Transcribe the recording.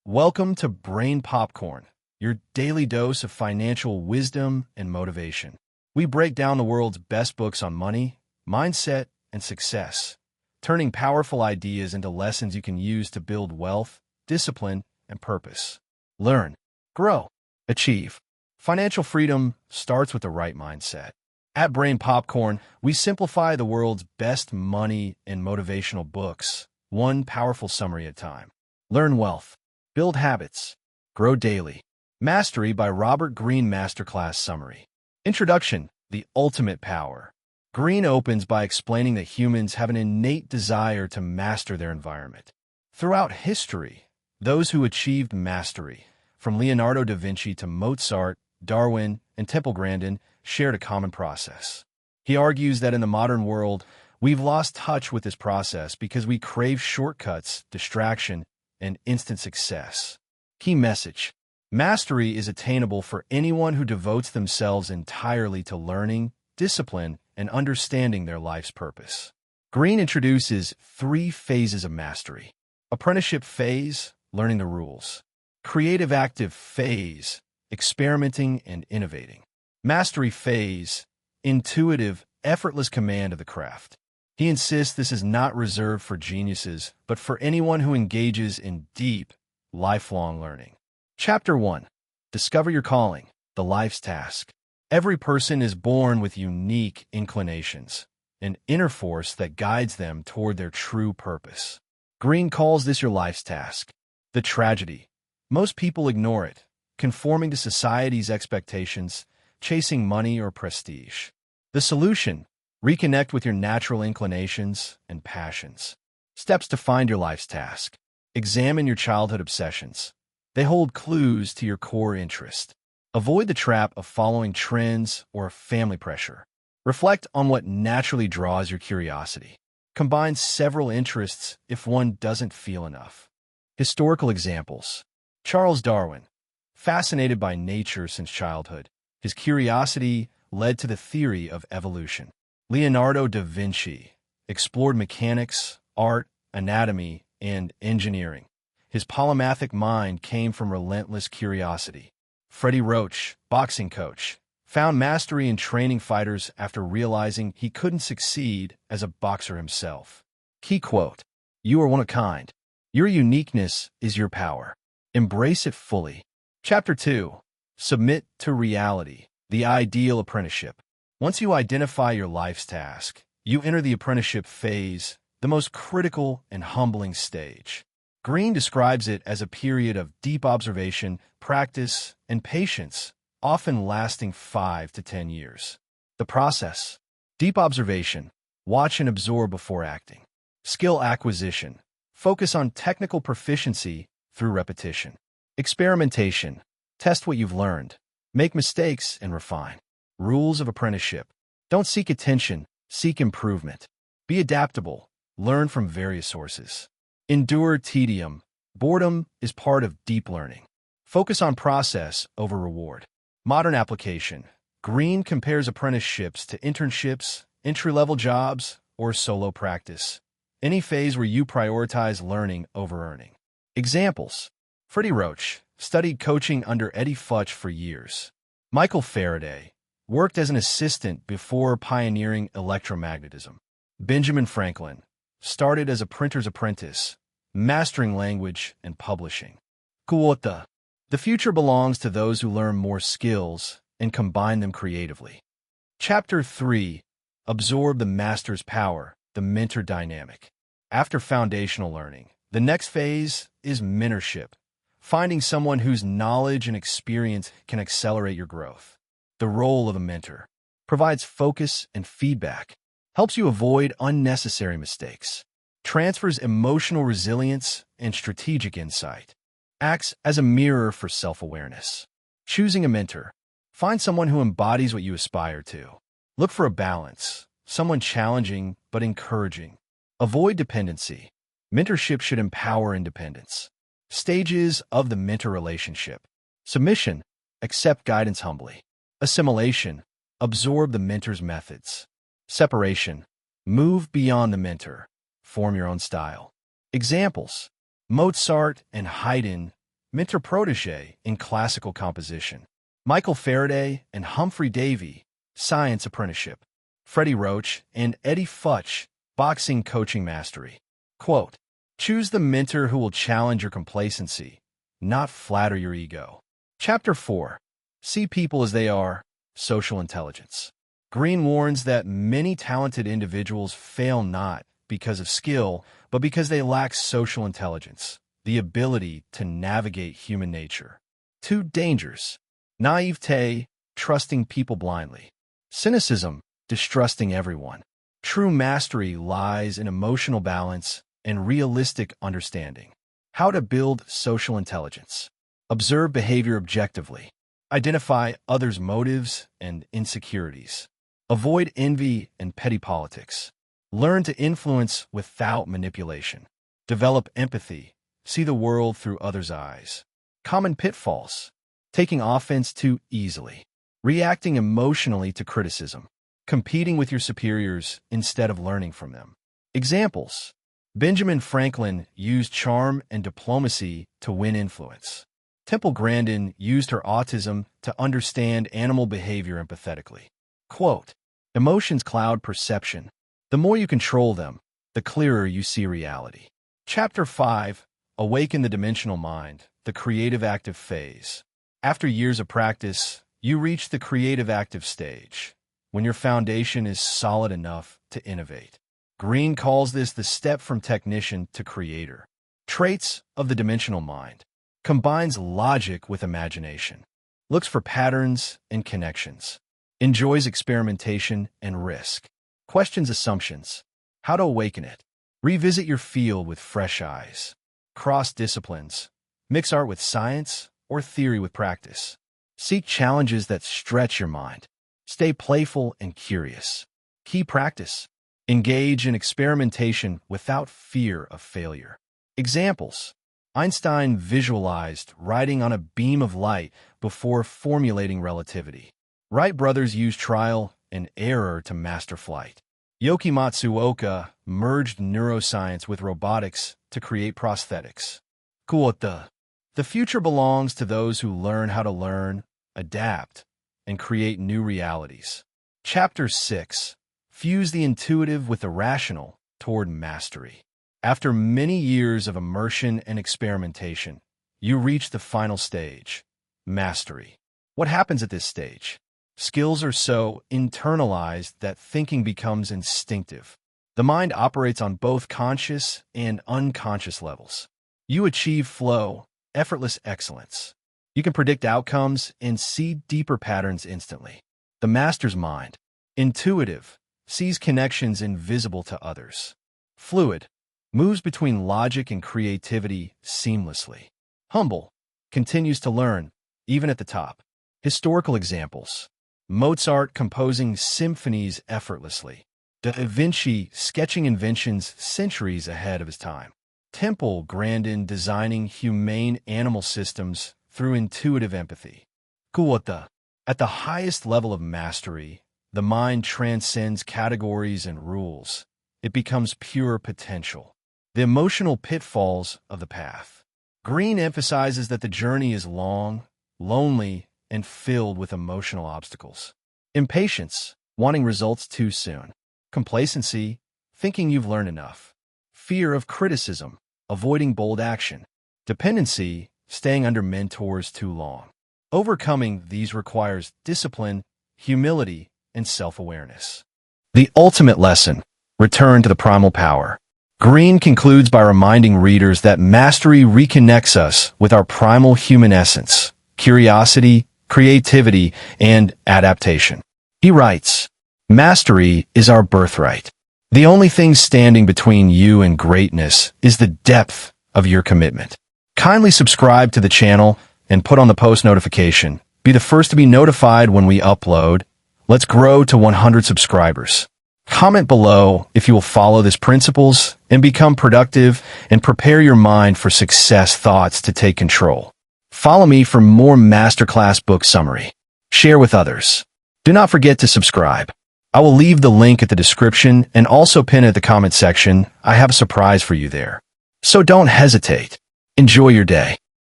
Welcome to Brain Popcorn, your daily dose of financial wisdom and motivation. We break down the world's best books on money, mindset, and success, turning powerful ideas into lessons you can use to build wealth, discipline, and purpose. Learn, grow, achieve. Financial freedom starts with the right mindset. At Brain Popcorn, we simplify the world's best money and motivational books, one powerful summary at a time. Learn wealth. Build habits. Grow daily. Mastery by Robert Greene Masterclass Summary. Introduction, the ultimate power. Greene opens by explaining that humans have an innate desire to master their environment. Throughout history, those who achieved mastery, from Leonardo da Vinci to Mozart, Darwin, and Temple Grandin, shared a common process. He argues that in the modern world, we've lost touch with this process because we crave shortcuts, distraction, and instant success. Key message: mastery is attainable for anyone who devotes themselves entirely to learning, discipline, and understanding their life's purpose. Greene introduces 3 phases of mastery. Apprenticeship phase, learning the rules. Creative active phase, experimenting and innovating. Mastery phase, intuitive, effortless command of the craft. He insists this is not reserved for geniuses, but for anyone who engages in deep, lifelong learning. Chapter 1. Discover your calling, the life's task. Every person is born with unique inclinations, an inner force that guides them toward their true purpose. Greene calls this your life's task. The tragedy: most people ignore it, conforming to society's expectations, chasing money or prestige. The solution: reconnect with your natural inclinations and passions. Steps to find your life's task. Examine your childhood obsessions. They hold clues to your core interest. Avoid the trap of following trends or family pressure. Reflect on what naturally draws your curiosity. Combine several interests if one doesn't feel enough. Historical examples. Charles Darwin, fascinated by nature since childhood. His curiosity led to the theory of evolution. Leonardo da Vinci explored mechanics, art, anatomy, and engineering. His polymathic mind came from relentless curiosity. Freddie Roach, boxing coach, found mastery in training fighters after realizing he couldn't succeed as a boxer himself. Key quote: "You are one of a kind. Your uniqueness is your power. Embrace it fully." Chapter 2. Submit to reality, the ideal apprenticeship. Once you identify your life's task, you enter the apprenticeship phase, the most critical and humbling stage. Greene describes it as a period of deep observation, practice, and patience, often lasting 5 to 10 years. The process: deep observation, watch and absorb before acting. Skill acquisition, focus on technical proficiency through repetition. Experimentation, test what you've learned, make mistakes and refine. Rules of apprenticeship: don't seek attention, seek improvement. Be adaptable, learn from various sources. Endure tedium. Boredom is part of deep learning. Focus on process over reward. Modern application: Greene compares apprenticeships to internships, entry-level jobs, or solo practice. Any phase where you prioritize learning over earning. Examples: Freddie Roach studied coaching under Eddie Futch for years. Michael Faraday worked as an assistant before pioneering electromagnetism. Benjamin Franklin started as a printer's apprentice, mastering language and publishing. Quote: "The future belongs to those who learn more skills and combine them creatively." Chapter 3. Absorb the master's power, the mentor dynamic. After foundational learning, the next phase is mentorship, finding someone whose knowledge and experience can accelerate your growth. The role of a mentor: provides focus and feedback, helps you avoid unnecessary mistakes, transfers emotional resilience and strategic insight, acts as a mirror for self-awareness. Choosing a mentor: find someone who embodies what you aspire to. Look for a balance, someone challenging but encouraging. Avoid dependency. Mentorship should empower independence. Stages of the mentor relationship: submission, accept guidance humbly. Assimilation, absorb the mentor's methods. Separation, move beyond the mentor, form your own style. Examples: Mozart and Haydn mentor-protege in classical composition. Michael Faraday and Humphrey Davy, science apprenticeship. Freddie Roach and Eddie Futch, boxing coaching mastery. Quote, choose the mentor who will challenge your complacency, not flatter your ego. Chapter 4. See people as they are, social intelligence. Greene warns that many talented individuals fail not because of skill, but because they lack social intelligence, the ability to navigate human nature. 2 dangers. Naivete, trusting people blindly. Cynicism, distrusting everyone. True mastery lies in emotional balance and realistic understanding. How to build social intelligence. Observe behavior objectively. Identify others' motives and insecurities. Avoid envy and petty politics. Learn to influence without manipulation. Develop empathy. See the world through others' eyes. Common pitfalls. Taking offense too easily. Reacting emotionally to criticism. Competing with your superiors instead of learning from them. Examples. Benjamin Franklin used charm and diplomacy to win influence. Temple Grandin used her autism to understand animal behavior empathetically. Quote, emotions cloud perception. The more you control them, the clearer you see reality. Chapter 5. Awaken the dimensional mind, the creative active phase. After years of practice, you reach the creative active stage, when your foundation is solid enough to innovate. Greene calls this the step from technician to creator. Traits of the dimensional mind. Combines logic with imagination. Looks for patterns and connections. Enjoys experimentation and risk. Questions assumptions. How to awaken it. Revisit your field with fresh eyes. Cross disciplines. Mix art with science or theory with practice. Seek challenges that stretch your mind. Stay playful and curious. Key practice. Engage in experimentation without fear of failure. Examples. Einstein visualized riding on a beam of light before formulating relativity. Wright brothers used trial and error to master flight. Yoki Matsuoka merged neuroscience with robotics to create prosthetics. Kuota. The future belongs to those who learn how to learn, adapt, and create new realities. Chapter 6. Fuse the intuitive with the rational toward mastery. After many years of immersion and experimentation, you reach the final stage, mastery. What happens at this stage? Skills are so internalized that thinking becomes instinctive. The mind operates on both conscious and unconscious levels. You achieve flow, effortless excellence. You can predict outcomes and see deeper patterns instantly. The master's mind, intuitive, sees connections invisible to others. Fluid, moves between logic and creativity seamlessly. Humble, continues to learn, even at the top. Historical examples. Mozart composing symphonies effortlessly. Da Vinci sketching inventions centuries ahead of his time. Temple Grandin designing humane animal systems through intuitive empathy. Kuota. At the highest level of mastery, the mind transcends categories and rules. It becomes pure potential. The emotional pitfalls of the path. Greene emphasizes that the journey is long, lonely, and filled with emotional obstacles. Impatience, wanting results too soon. Complacency, thinking you've learned enough. Fear of criticism, avoiding bold action. Dependency, staying under mentors too long. Overcoming these requires discipline, humility, and self-awareness. The ultimate lesson, return to the primal power. Greene concludes by reminding readers that mastery reconnects us with our primal human essence, curiosity, creativity, and adaptation. He writes, mastery is our birthright. The only thing standing between you and greatness is the depth of your commitment. Kindly subscribe to the channel and put on the post notification. Be the first to be notified when we upload. Let's grow to 100 subscribers. Comment below if you will follow these principles and become productive and prepare your mind for success thoughts to take control. Follow me for more masterclass book summary. Share with others. Do not forget to subscribe. I will leave the link at the description and also pin it at the comment section. I have a surprise for you there. So don't hesitate. Enjoy your day.